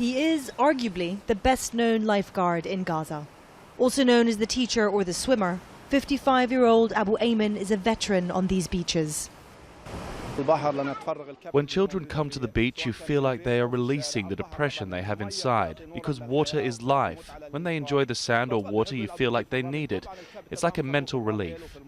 He is arguably the best-known lifeguard in Gaza. Also known as the teacher or the swimmer, 55-year-old Abu Ayman is a veteran on these beaches. When children come to the beach, you feel like they are releasing the depression they have inside, because water is life. When they enjoy the sand or water, you feel like they need it. It's like a mental relief.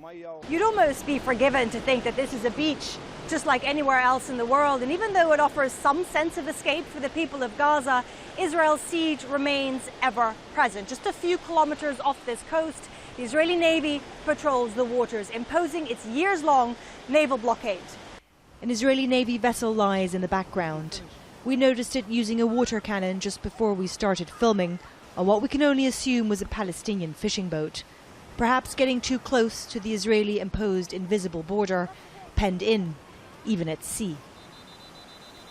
You'd almost be forgiven to think that this is a beach just like anywhere else in the world, and even though it offers some sense of escape for the people of Gaza, Israel's siege remains ever present. Just a few kilometers off this coast, the Israeli Navy patrols the waters, imposing its years-long naval blockade. An Israeli Navy vessel lies in the background. We noticed it using a water cannon just before we started filming on what we can only assume was a Palestinian fishing boat, perhaps getting too close to the Israeli-imposed invisible border, penned in, even at sea.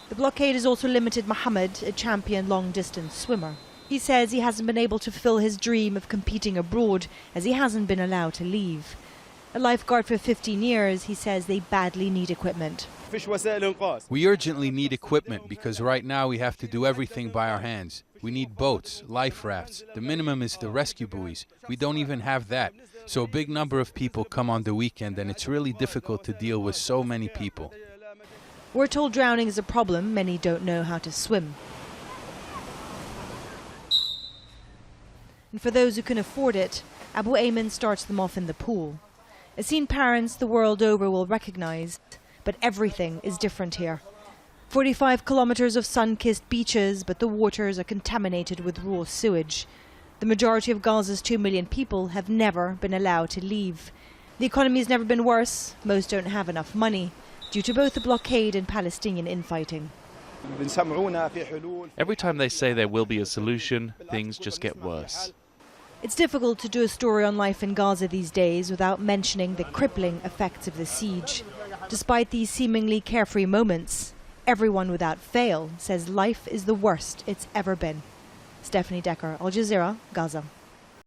The blockade has also limited Mohammed, a champion long-distance swimmer. He says he hasn't been able to fulfill his dream of competing abroad as he hasn't been allowed to leave. A lifeguard for 15 years, he says they badly need equipment. We urgently need equipment because right now we have to do everything by our hands. We need boats, life rafts. The minimum is the rescue buoys. We don't even have that. So a big number of people come on the weekend and it's really difficult to deal with so many people. We're told drowning is a problem. Many don't know how to swim. And for those who can afford it, Abu Ayman starts them off in the pool. A scene parents the world over will recognize, but everything is different here. 45 kilometers of sun-kissed beaches, but the waters are contaminated with raw sewage. The majority of Gaza's 2 million people have never been allowed to leave. The economy has never been worse. Most don't have enough money, due to both the blockade and Palestinian infighting. Every time they say there will be a solution, things just get worse. It's difficult to do a story on life in Gaza these days without mentioning the crippling effects of the siege. Despite these seemingly carefree moments, everyone without fail says life is the worst it's ever been. Stefanie, Dekker, Al Jazeera, Gaza.